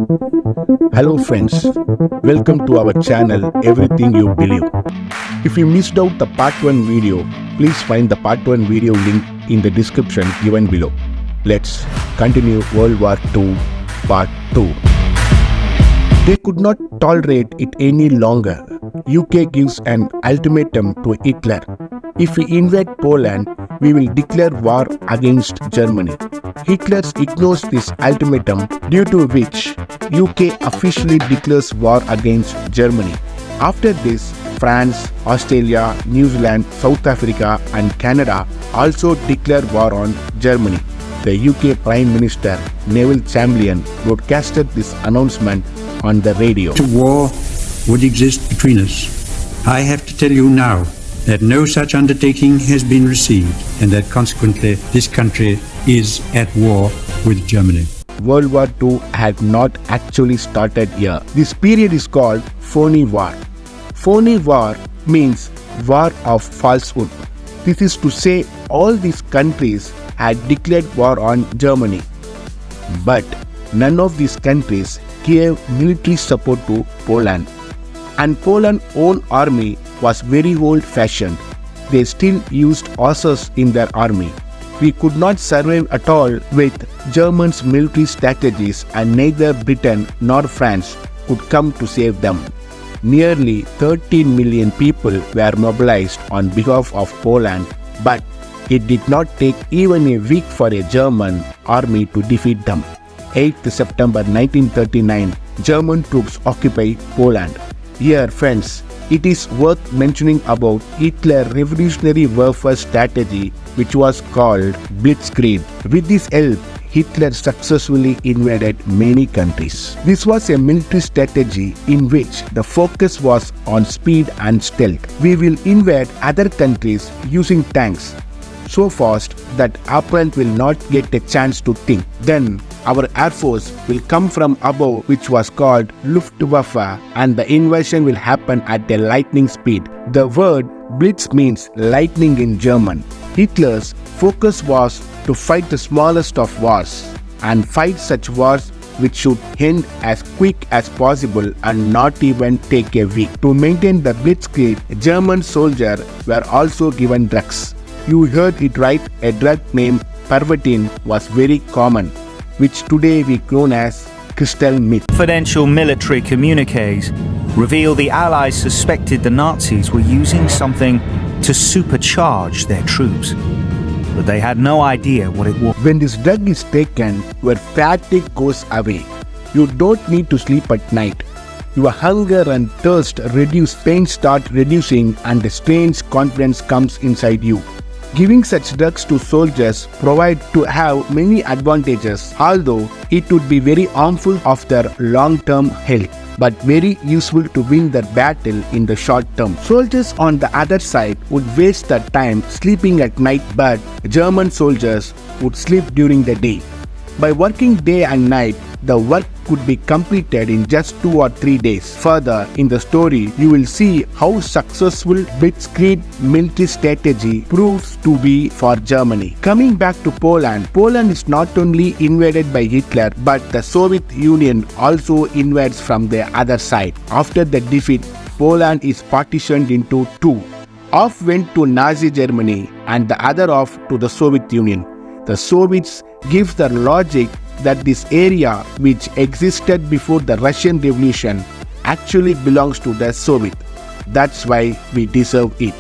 Hello friends, welcome to our channel Everything You Believe. If you missed out the part 1 video, please find the part 1 video link in the description given below. Let's continue World War II Part 2. They could not tolerate it any longer. UK gives an ultimatum to Hitler. If we invade Poland, we will declare war against Germany. Hitler ignores this ultimatum, due to which UK officially declares war against Germany. After this, France, Australia, New Zealand, South Africa and Canada also declare war on Germany. The UK Prime Minister, Neville Chamberlain, broadcasted this announcement on the radio. War would exist between us. I have to tell you now that no such undertaking has been received and that consequently this country is at war with Germany. World War II had not actually started here. This period is called phony war. Phony war means war of falsehood. This is to say all these countries had declared war on Germany. But none of these countries gave military support to Poland. And Poland's own army was very old-fashioned. They still used horses in their army. We could not survive at all with Germans' military strategies, and neither Britain nor France could come to save them. Nearly 13 million people were mobilized on behalf of Poland, but it did not take even a week for a German army to defeat them. 8th September 1939, German troops occupy Poland. Here, friends, it is worth mentioning about Hitler's revolutionary warfare strategy, which was called Blitzkrieg. With this help, Hitler successfully invaded many countries. This was a military strategy in which the focus was on speed and stealth. We will invade other countries using tanks so fast that opponent will not get a chance to think. Then our air force will come from above, which was called Luftwaffe, and the invasion will happen at a lightning speed. The word Blitz means lightning in German. Hitler's focus was to fight the smallest of wars and fight such wars which should end as quick as possible and not even take a week. To maintain the Blitzkrieg, German soldiers were also given drugs. You heard it right, a drug named pervitin was very common, which today we known as crystal meth. Confidential military communiques reveal the Allies suspected the Nazis were using something to supercharge their troops, but they had no idea what it was. When this drug is taken, your fatigue goes away. You don't need to sleep at night. Your hunger and thirst reduce, pain start reducing, and a strange confidence comes inside you. Giving such drugs to soldiers provide to have many advantages, although it would be very harmful of their long-term health, but very useful to win the battle in the short term. Soldiers on the other side would waste their time sleeping at night, but German soldiers would sleep during the day. By working day and night, the work could be completed in just 2 or 3 days. Further, in the story, you will see how successful Blitzkrieg military strategy proves to be for Germany. Coming back to Poland, Poland is not only invaded by Hitler, but the Soviet Union also invades from the other side. After the defeat, Poland is partitioned into two. Half went to Nazi Germany and the other half to the Soviet Union. The Soviets give the logic that this area, which existed before the Russian Revolution, actually belongs to the Soviet. That's why we deserve it.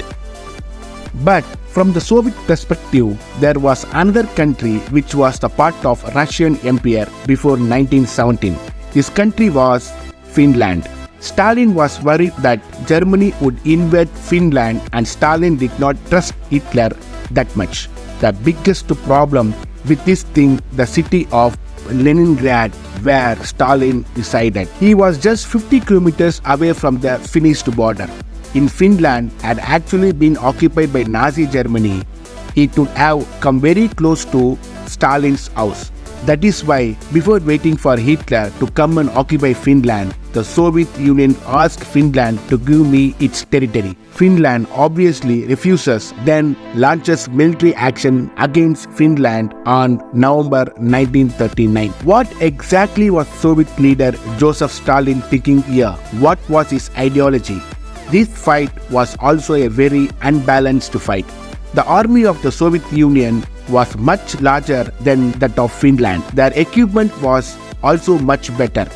But from the Soviet perspective, there was another country which was the part of Russian Empire before 1917. This country was Finland. Stalin was worried that Germany would invade Finland, and Stalin did not trust Hitler that much. The biggest problem with this thing, the city of Leningrad, where Stalin resided. He was just 50 kilometers away from the Finnish border. In Finland had actually been occupied by Nazi Germany, it would have come very close to Stalin's house. That is why, before waiting for Hitler to come and occupy Finland, the Soviet Union asked Finland to give me its territory. Finland obviously refuses, then launches military action against Finland on November 1939. What exactly was Soviet leader Joseph Stalin thinking here? What was his ideology? This fight was also a very unbalanced fight. The army of the Soviet Union was much larger than that of Finland. Their equipment was also much better.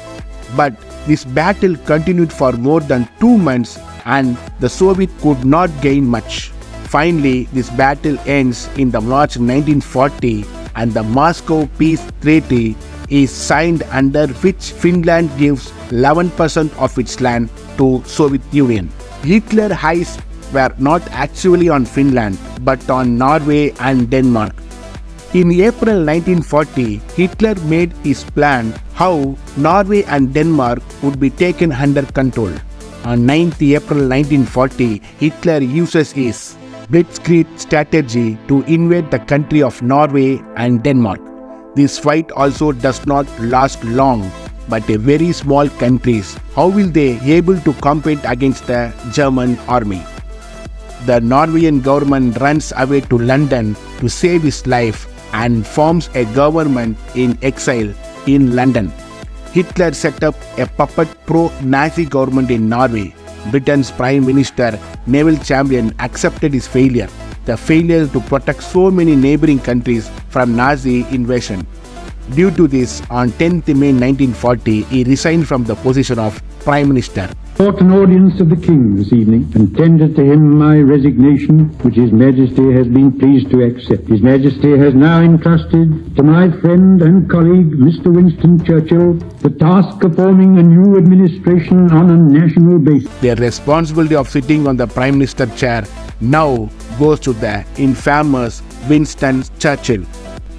But this battle continued for more than 2 months and the Soviet could not gain much. Finally, this battle ends in the March 1940 and the Moscow Peace Treaty is signed, under which Finland gives 11% of its land to Soviet Union. Hitler's eyes were not actually on Finland but on Norway and Denmark. In April 1940, Hitler made his plan how Norway and Denmark would be taken under control. On 9th April 1940, Hitler uses his blitzkrieg strategy to invade the country of Norway and Denmark. This fight also does not last long, but a very small countries, how will they able to compete against the German army? The Norwegian government runs away to London to save his life and forms a government in exile in London. Hitler set up a puppet pro-Nazi government in Norway. Britain's Prime Minister Neville Chamberlain accepted his failure, the failure to protect so many neighboring countries from Nazi invasion. Due to this, on 10th May 1940, he resigned from the position of Prime Minister. Sought an audience of the King this evening and tendered to him my resignation, which His Majesty has been pleased to accept. His Majesty has now entrusted to my friend and colleague, Mr. Winston Churchill, the task of forming a new administration on a national basis. The responsibility of sitting on the Prime Minister chair now goes to the infamous Winston Churchill.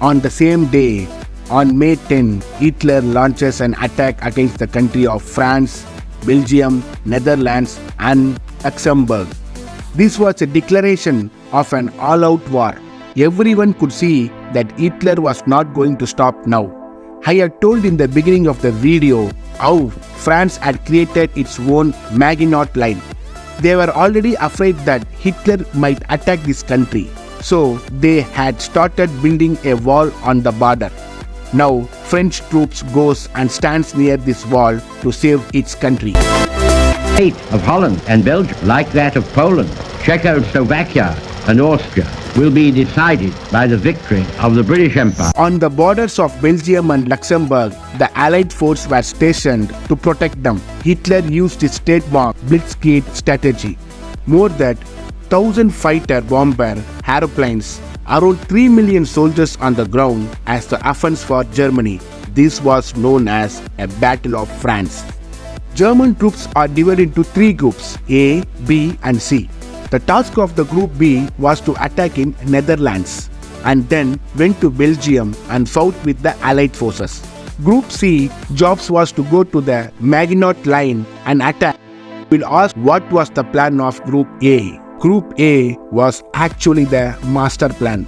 On the same day, on May 10, Hitler launches an attack against the country of France, Belgium, Netherlands and Luxembourg. This was a declaration of an all-out war. Everyone could see that Hitler was not going to stop now. I had told in the beginning of the video how France had created its own Maginot Line. They were already afraid that Hitler might attack this country, so they had started building a wall on the border. Now, French troops goes and stands near this wall to save its country. The fate of Holland and Belgium, like that of Poland, Czechoslovakia and Austria, will be decided by the victory of the British Empire. On the borders of Belgium and Luxembourg, the Allied forces were stationed to protect them. Hitler used his trademark blitzkrieg strategy. More than 1,000 fighter bomber aeroplanes, around 3 million soldiers on the ground as the offense for Germany. This was known as a Battle of France. German troops are divided into 3 groups, A, B and C. The task of the group B was to attack in Netherlands and then went to Belgium and fought with the Allied forces. Group C jobs was to go to the Maginot Line and attack. We'll ask what was the plan of Group A. Group A was actually the master plan.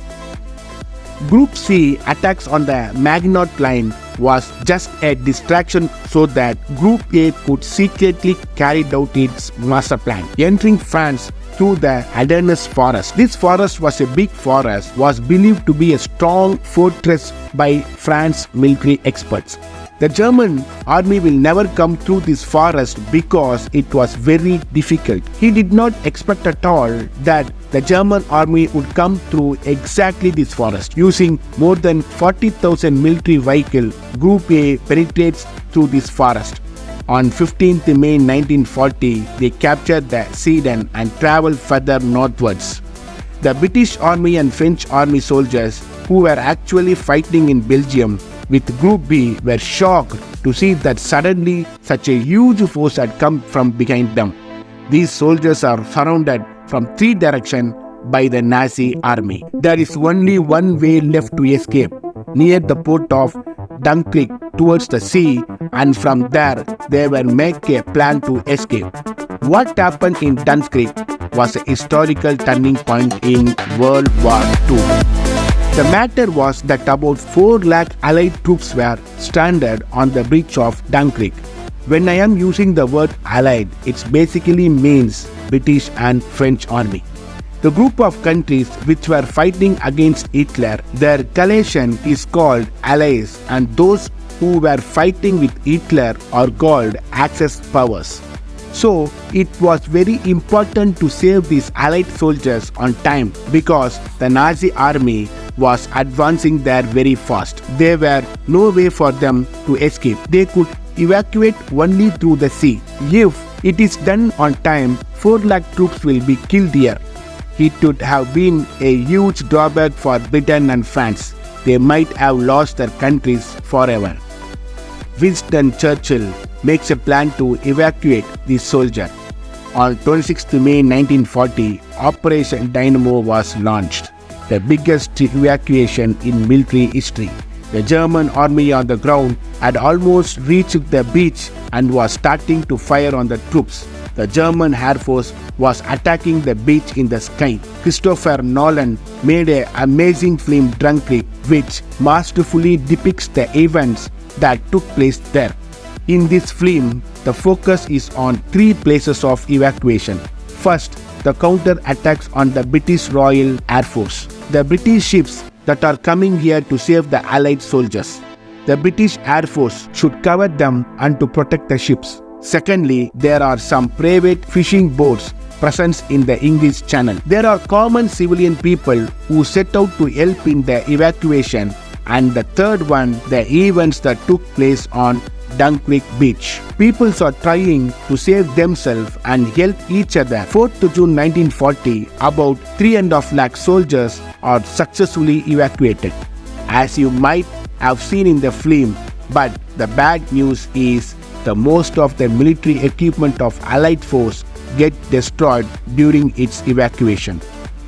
Group C attacks on the Maginot Line was just a distraction so that Group A could secretly carry out its master plan, entering France through the Ardennes forest. This forest was a big forest, was believed to be a strong fortress by France's military experts. The German army will never come through this forest because it was very difficult. He did not expect at all that the German army would come through exactly this forest. Using more than 40,000 military vehicles, Group A penetrates through this forest. On 15th May 1940, they captured the Sedan and traveled further northwards. The British army and French army soldiers who were actually fighting in Belgium with Group B were shocked to see that suddenly such a huge force had come from behind them. These soldiers are surrounded from 3 directions by the Nazi army. There is only one way left to escape, near the port of Dunkirk towards the sea, and from there they will make a plan to escape. What happened in Dunkirk was a historical turning point in World War II. The matter was that about 4 lakh Allied troops were stranded on the bridge of Dunkirk. When I am using the word Allied, it basically means British and French army. The group of countries which were fighting against Hitler, their coalition is called Allies, and those who were fighting with Hitler are called Axis powers. So it was very important to save these Allied soldiers on time because the Nazi army was advancing there very fast. There were no way for them to escape. They could evacuate only through the sea. If it is done on time, 4 lakh troops will be killed here. It would have been a huge drawback for Britain and France. They might have lost their countries forever. Winston Churchill makes a plan to evacuate the soldier. On 26 May 1940, Operation Dynamo was launched, the biggest evacuation in military history. The German army on the ground had almost reached the beach and was starting to fire on the troops. The German Air Force was attacking the beach in the sky. Christopher Nolan made an amazing film Dunkirk, which masterfully depicts the events that took place there. In this film, the focus is on 3 places of evacuation. First, the counter-attacks on the British Royal Air Force, the British ships that are coming here to save the Allied soldiers. The British Air Force should cover them and to protect the ships. Secondly, there are some private fishing boats present in the English Channel. There are common civilian people who set out to help in the evacuation. And the third one, the events that took place on Dunkirk beach. People are trying to save themselves and help each other. 4th June 1940, about 3.5 lakh soldiers are successfully evacuated, as you might have seen in the film. But the bad news is the most of the military equipment of Allied force get destroyed during its evacuation.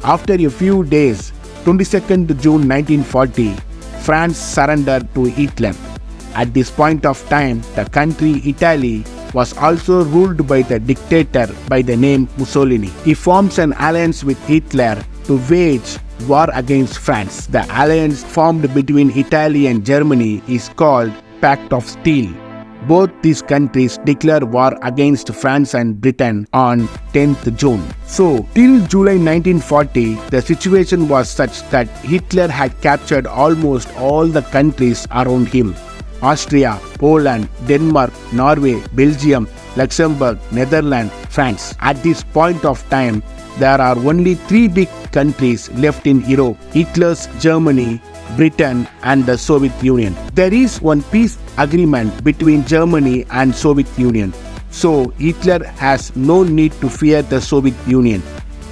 After a few days, 22nd June 1940, France surrendered to Hitler. At this point of time, the country Italy was also ruled by the dictator by the name Mussolini. He forms an alliance with Hitler to wage war against France. The alliance formed between Italy and Germany is called Pact of Steel. Both these countries declare war against France and Britain on 10th June. So, till July 1940, the situation was such that Hitler had captured almost all the countries around him. Austria, Poland, Denmark, Norway, Belgium, Luxembourg, Netherlands, France. At this point of time, there are only 3 big countries left in Europe: Hitler's Germany, Britain and the Soviet Union. There is one peace agreement between Germany and Soviet Union. So Hitler has no need to fear the Soviet Union.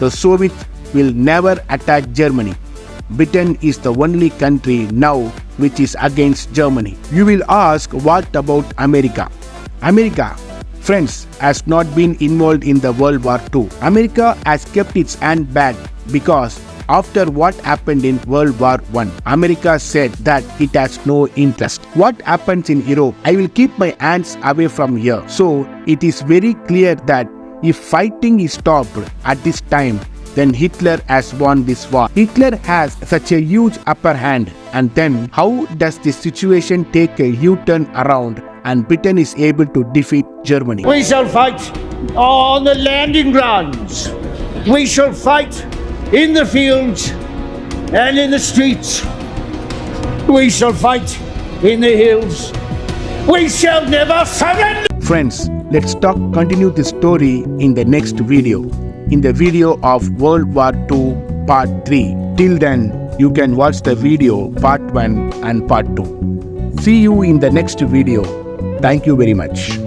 The Soviets will never attack Germany. Britain is the only country now which is against Germany. You will ask, what about America? America, friends, has not been involved in the World War II. America has kept its hand back because after what happened in World War I, America said that it has no interest. What happens in Europe? I will keep my hands away from here. So it is very clear that if fighting is stopped at this time, then Hitler has won this war. Hitler has such a huge upper hand, and then how does this situation take a U-turn around and Britain is able to defeat Germany? We shall fight on the landing grounds. We shall fight in the fields and in the streets. We shall fight in the hills. We shall never surrender. Friends, let's continue this story in the next video. In the video of World War II Part 3. Till then, you can watch the video Part 1 and Part 2. See you in the next video. Thank you very much.